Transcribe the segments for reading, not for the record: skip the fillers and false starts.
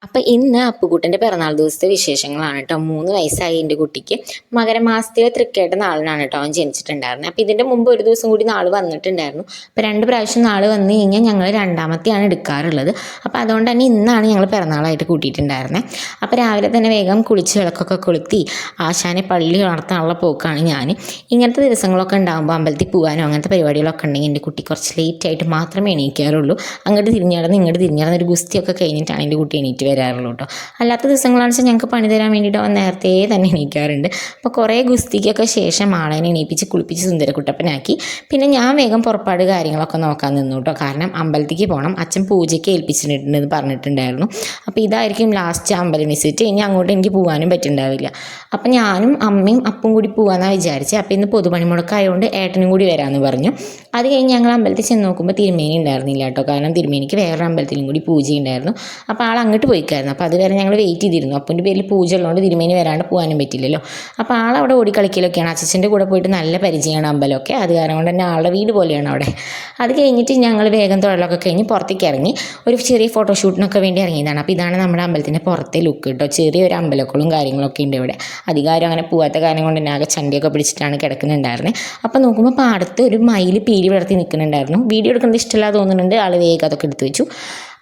അപ്പം ഇന്ന് അപ്പുകുട്ടൻ്റെ പിറന്നാൾ ദിവസത്തെ വിശേഷങ്ങളാണ് കേട്ടോ. 3 വയസ്സായി എൻ്റെ കുട്ടിക്ക്. മകരമാസത്തിലെ തൃക്കേട്ട നാളിനാണ് കേട്ടോ അവൻ ജനിച്ചിട്ടുണ്ടായിരുന്നത്. അപ്പം ഇതിൻ്റെ മുമ്പ് ഒരു ദിവസം കൂടി നാൾ വന്നിട്ടുണ്ടായിരുന്നു. അപ്പോൾ 2 പ്രാവശ്യം നാൾ വന്നു കഴിഞ്ഞാൽ ഞങ്ങൾ രണ്ടാമത്തെയാണ് എടുക്കാറുള്ളത്. അപ്പോൾ അതുകൊണ്ട് തന്നെ ഇന്നാണ് ഞങ്ങൾ പിറന്നാളായിട്ട് കൂട്ടിയിട്ടുണ്ടായിരുന്നത്. അപ്പോൾ രാവിലെ തന്നെ വേഗം കുളിച്ച് വിളക്കൊക്കെ കൊളുത്തി ആശാനെ പള്ളി വളർത്താനുള്ള പോക്കാണ് ഞാൻ. ഇങ്ങനത്തെ ദിവസങ്ങളൊക്കെ ഉണ്ടാകുമ്പോൾ അമ്പലത്തിൽ പോകാനോ അങ്ങനത്തെ പരിപാടികളൊക്കെ ഉണ്ടെങ്കിൽ എൻ്റെ കുട്ടി കുറച്ച് ലേറ്റായിട്ട് മാത്രമേ എണീക്കാറുള്ളൂ. അങ്ങോട്ട് തിരിഞ്ഞിടന്ന് ഇങ്ങോട്ട് തിരിഞ്ഞിടന്ന് ഒരു ഗുസ്തിയൊക്കെ കഴിഞ്ഞിട്ടാണ് എൻ്റെ കുട്ടി എണീറ്റ് വരാറുള്ളൂ കേട്ടോ. അല്ലാത്ത ദിവസങ്ങളാണെന്ന് വെച്ചാൽ ഞങ്ങൾക്ക് പണി തരാൻ വേണ്ടിയിട്ട് അവൻ നേരത്തെ തന്നെ എണീക്കാറുണ്ട്. അപ്പോൾ കുറേ ഗുസ്തിക്കൊക്കെ ശേഷം ആളേനെ എണീപ്പിച്ച് കുളിപ്പിച്ച് സുന്ദരക്കുട്ടപ്പനാക്കി. പിന്നെ ഞാൻ വേഗം പുറപ്പാട് കാര്യങ്ങളൊക്കെ നോക്കാൻ നിന്നു കേട്ടോ. കാരണം അമ്പലത്തിലേക്ക് പോകണം, അച്ഛൻ പൂജയ്ക്ക് ഏൽപ്പിച്ചിട്ടുണ്ടെന്ന് പറഞ്ഞിട്ടുണ്ടായിരുന്നു. അപ്പോൾ ഇതായിരിക്കും ലാസ്റ്റ് അമ്പലം വിസിറ്റ്. ഇനി അങ്ങോട്ട് എനിക്ക് പോകാനും പറ്റുന്നുണ്ടാവില്ല. അപ്പം ഞാനും അമ്മയും അപ്പും കൂടി പോകാമെന്നാണ് വിചാരിച്ചത്. അപ്പോൾ ഇന്ന് പൊതുപണിമുടക്കായതുകൊണ്ട് ഏട്ടനും കൂടി വരാമെന്ന് പറഞ്ഞു. അത് കഴിഞ്ഞ് ഞങ്ങൾ അമ്പലത്തിൽ ചെന്ന് നോക്കുമ്പോൾ തിരുമേനി ഉണ്ടായിരുന്നില്ല കേട്ടോ. കാരണം തിരുമേനിക്ക് വേറൊരു അമ്പലത്തിലും കൂടി പൂജയുണ്ടായിരുന്നു. അപ്പോൾ ആൾ അങ്ങോട്ട് പോയിക്കായിരുന്നു. അപ്പോൾ അതുവരെ ഞങ്ങൾ വെയിറ്റ് ചെയ്തിരുന്നു. അപ്പൻ്റെ പേരിൽ പൂജ ഉള്ളതുകൊണ്ട് തിരുമേനി വരാണ്ട് പോകാനും പറ്റില്ലല്ലോ. അപ്പോൾ ആളവിടെ ഓടിക്കളിക്കലൊക്കെയാണ്. അച്ഛൻ്റെ കൂടെ പോയിട്ട് നല്ല പരിചയമാണ് അമ്പലമൊക്കെ. അത് കാരണം കൊണ്ട് തന്നെ ആളുടെ വീട് പോലെയാണ് അവിടെ. അത് കഴിഞ്ഞിട്ട് ഞങ്ങൾ വേഗം തൊഴിലൊക്കെ കഴിഞ്ഞ് പുറത്തേക്ക് ഇറങ്ങി ഒരു ചെറിയ ഫോട്ടോഷൂട്ടിനൊക്കെ വേണ്ടി ഇറങ്ങിയതാണ്. അപ്പോൾ ഇതാണ് നമ്മുടെ അമ്പലത്തിൻ്റെ പുറത്തെ ലുക്ക് കേട്ടോ. ചെറിയൊരു അമ്പലക്കുളം കാര്യങ്ങളൊക്കെ ഉണ്ട് ഇവിടെ. അധികാരം അങ്ങനെ പോകാത്ത കാര്യം കൊണ്ട് തന്നെ ആകെ ചണ്ടിയൊക്കെ പിടിച്ചിട്ടാണ് കിടക്കുന്നുണ്ടായിരുന്നത്. അപ്പോൾ നോക്കുമ്പോൾ പാടത്ത് ഒരു മയിൽ പീലി വിടർത്തി നിൽക്കുന്നുണ്ടായിരുന്നു. വീഡിയോ എടുക്കുന്നത് ഇഷ്ടമില്ലാതെ തോന്നുന്നുണ്ട്. ആൾ വേഗം അതൊക്കെ എടുത്ത് വെച്ചു.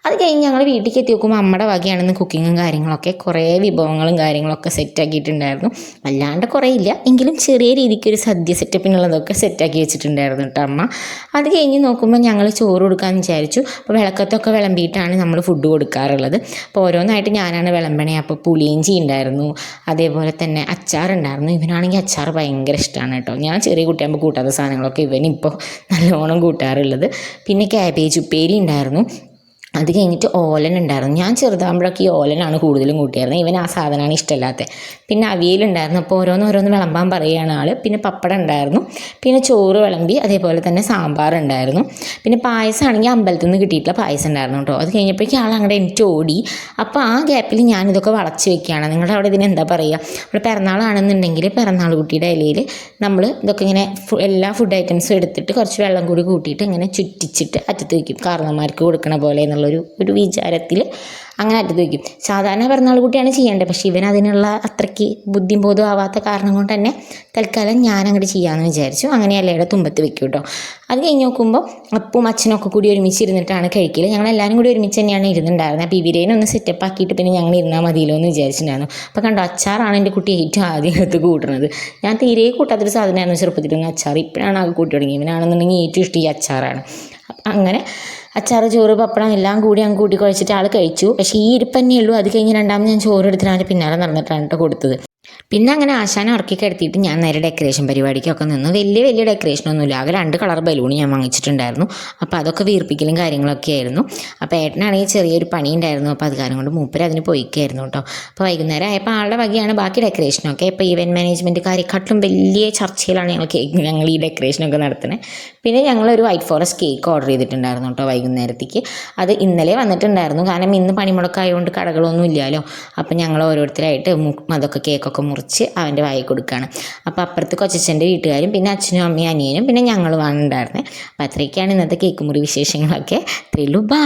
അത് കഴിഞ്ഞ് ഞങ്ങൾ വീട്ടിലേക്ക് എത്തി നോക്കുമ്പോൾ അമ്മയുടെ വകയാണെന്ന് കുക്കിങ്ങും കാര്യങ്ങളൊക്കെ കുറേ വിഭവങ്ങളും കാര്യങ്ങളൊക്കെ സെറ്റാക്കിയിട്ടുണ്ടായിരുന്നു. അല്ലാണ്ട് കുറേ ഇല്ല, എങ്കിലും ചെറിയ രീതിക്ക് ഒരു സദ്യ സെറ്റപ്പിനുള്ളതൊക്കെ സെറ്റാക്കി വെച്ചിട്ടുണ്ടായിരുന്നു കേട്ടോ അമ്മ. അത് കഴിഞ്ഞ് നോക്കുമ്പോൾ ഞങ്ങൾ ചോറ് കൊടുക്കാമെന്ന് വിചാരിച്ചു. അപ്പോൾ വിളക്കത്തൊക്കെ വിളമ്പിയിട്ടാണ് നമ്മൾ ഫുഡ് കൊടുക്കാറുള്ളത്. അപ്പോൾ ഓരോന്നായിട്ട് ഞാനാണ് വിളമ്പണേ. അപ്പോൾ പുളിയിഞ്ചി ഉണ്ടായിരുന്നു, അതേപോലെ തന്നെ അച്ചാറുണ്ടായിരുന്നു. ഇവനാണെങ്കിൽ അച്ചാർ ഭയങ്കര ഇഷ്ടമാണ് കേട്ടോ. ഞാൻ ചെറിയ കുട്ടിയാകുമ്പോൾ കൂട്ടാത്ത സാധനങ്ങളൊക്കെ ഇവനിപ്പോൾ നല്ലോണം കൂട്ടാറുള്ളത്. പിന്നെ ക്യാബേജ് ഉപ്പേരി ഉണ്ടായിരുന്നു. അത് കഴിഞ്ഞിട്ട് ഓലൻ ഉണ്ടായിരുന്നു. ഞാൻ ചെറുതാകുമ്പോഴൊക്കെ ഈ ഓലനാണ് കൂടുതലും കൂട്ടിയായിരുന്നത്. ഇവൻ ആ സാധനമാണ് ഇഷ്ടമല്ലാത്തത്. പിന്നെ അവിയലുണ്ടായിരുന്നു. അപ്പോൾ ഓരോന്ന് വിളമ്പാൻ പറയുകയാണ് ആൾ. പിന്നെ പപ്പടം ഉണ്ടായിരുന്നു. പിന്നെ ചോറ് വിളമ്പി, അതേപോലെ തന്നെ സാമ്പാർ ഉണ്ടായിരുന്നു. പിന്നെ പായസമാണെങ്കിൽ അമ്പലത്തിൽ നിന്ന് കിട്ടിയിട്ടുള്ള പായസം ഉണ്ടായിരുന്നു കേട്ടോ. അത് കഴിഞ്ഞപ്പോഴേക്കും ആൾ അങ്ങോട്ട് എനിക്ക് ഓടി. അപ്പോൾ ആ ഗ്യാപ്പിൽ ഞാനിതൊക്കെ വളച്ച് വെക്കുകയാണ്. നിങ്ങളുടെ അവിടെ ഇതിന് എന്താ പറയുക? നമ്മൾ പിറന്നാളാണെന്നുണ്ടെങ്കിൽ പിറന്നാൾ കുട്ടിയുടെ ഇലയിൽ നമ്മൾ ഇതൊക്കെ ഇങ്ങനെ എല്ലാ ഫുഡ് ഐറ്റംസും എടുത്തിട്ട് കുറച്ച് വെള്ളം കൂടി കൂട്ടിയിട്ട് ഇങ്ങനെ ചുറ്റിച്ചിട്ട് അറ്റത്ത് വയ്ക്കും. കാരണന്മാർക്ക് കൊടുക്കണ പോലെ ഒരു വിചാരത്തിൽ അങ്ങനെ അറ്റത്ത് വയ്ക്കും. സാധാരണ പിറന്നാൾ കുട്ടിയാണ് ചെയ്യേണ്ടത്. പക്ഷേ ഇവൻ അതിനുള്ള അത്രയ്ക്ക് ബുദ്ധിയും ബോധവും ആവാത്ത കാരണം കൊണ്ട് തന്നെ തൽക്കാലം ഞാൻ അങ്ങോട്ട് ചെയ്യാമെന്ന് വിചാരിച്ചു. അങ്ങനെ ഇലയുടെ തുമ്പത്ത് വെക്കും കേട്ടോ. അത് കഴിഞ്ഞ് നോക്കുമ്പോൾ അപ്പും അച്ഛനൊക്കെ കൂടി ഒരുമിച്ച് ഇരുന്നിട്ടാണ് കഴിക്കൽ. ഞങ്ങളെല്ലാവരും കൂടി ഒരുമിച്ച് തന്നെയാണ് ഇരുന്നുണ്ടായിരുന്നത്. അപ്പോൾ ഇവരേനെ ഒന്ന് സെറ്റപ്പ് ആക്കിയിട്ട് പിന്നെ ഞങ്ങൾ ഇരുന്നാൽ മതിയല്ലോ എന്ന് വിചാരിച്ചിട്ടുണ്ടായിരുന്നു. അപ്പോൾ കണ്ടോ, അച്ചാറാണ് എൻ്റെ കുട്ടി ഏറ്റവും ആദ്യം എടുത്ത് കൂട്ടുന്നത്. ഞാൻ തീരെ കൂട്ടാത്തൊരു സാധനമായിരുന്നു ചെറുപ്പത്തിലൊന്നും അച്ചാർ. ഇപ്പോഴാണ് ആകെ കൂട്ടി തുടങ്ങി. ഇവനാണെന്നുണ്ടെങ്കിൽ ഏറ്റവും ഇഷ്ടം ഈ അച്ചാറാണ്. അങ്ങനെ അച്ചാർ, ചോറ്, പപ്പടം എല്ലാം കൂടി അങ്ങ് കൂട്ടി കുഴച്ചിട്ട് ആൾ കഴിച്ചു. പക്ഷേ ഈ ഇരിപ്പ് തന്നെ ഉള്ളൂ. അത് കഴിഞ്ഞ് രണ്ടാമത് ഞാൻ ചോറ് എടുത്തിട്ട് അവൻ്റെ പിന്നാലെ നടന്നിട്ടാണ് കേട്ടോ കൊടുത്തത്. പിന്നെ അങ്ങനെ ആശാനെ ഉറക്കി കിടത്തിയിട്ട് ഞാൻ നേരെ ഡെക്കറേഷൻ പരിപാടിക്കൊക്കെ നിന്ന്. വലിയ ഡെക്കറേഷനൊന്നുമില്ല. ആകെ 2 കളർ ബലൂൺ ഞാൻ വാങ്ങിച്ചിട്ടുണ്ടായിരുന്നു. അപ്പോൾ അതൊക്കെ വീർപ്പിക്കലും കാര്യങ്ങളൊക്കെ ആയിരുന്നു. അപ്പോൾ ഏട്ടനാണെങ്കിൽ ചെറിയൊരു പണി ഉണ്ടായിരുന്നു. അപ്പോൾ അത് കാരണം കൊണ്ട് മൂപ്പര് അതിന് പോയിക്കായിരുന്നു കേട്ടോ. അപ്പോൾ വൈകുന്നേരം ആയപ്പോൾ ആളുടെ വകയാണ് ബാക്കി ഡെക്കറേഷനൊക്കെ. ഇപ്പോൾ ഈവൻറ്റ് മാനേജ്മെൻറ്റുകാരെക്കാട്ടിലും വലിയ ചർച്ചയിലാണ് ഞങ്ങൾ ഈ ഡെക്കറേഷനൊക്കെ നടത്തുന്നത്. പിന്നെ ഞങ്ങളൊരു വൈറ്റ് ഫോറസ്റ്റ് കേക്ക് ഓർഡർ ചെയ്തിട്ടുണ്ടായിരുന്നു കേട്ടോ വൈകുന്നേരത്തേക്ക്. അത് ഇന്നലെ വന്നിട്ടുണ്ടായിരുന്നു. കാരണം ഇന്ന് പണിമുടക്കായതുകൊണ്ട് കടകളൊന്നും ഇല്ലല്ലോ. അപ്പോൾ ഞങ്ങൾ ഓരോരുത്തരായിട്ട് അതൊക്കെ കേക്കൊക്കെ മുറിച്ച് അവൻ്റെ വായി കൊടുക്കുകയാണ്. അപ്പോൾ അപ്പുറത്ത് കൊച്ചച്ഛൻ്റെ വീട്ടുകാരും പിന്നെ അച്ഛനും അമ്മയും അനിയനും പിന്നെ ഞങ്ങളുമാണ് ഉണ്ടായിരുന്നത്. അപ്പോൾ അത്രയൊക്കെയാണ് ഇന്നത്തെ കേക്ക് മുറി വിശേഷങ്ങളൊക്കെ. ഇത്രയുള്ളൂ. ബൈ.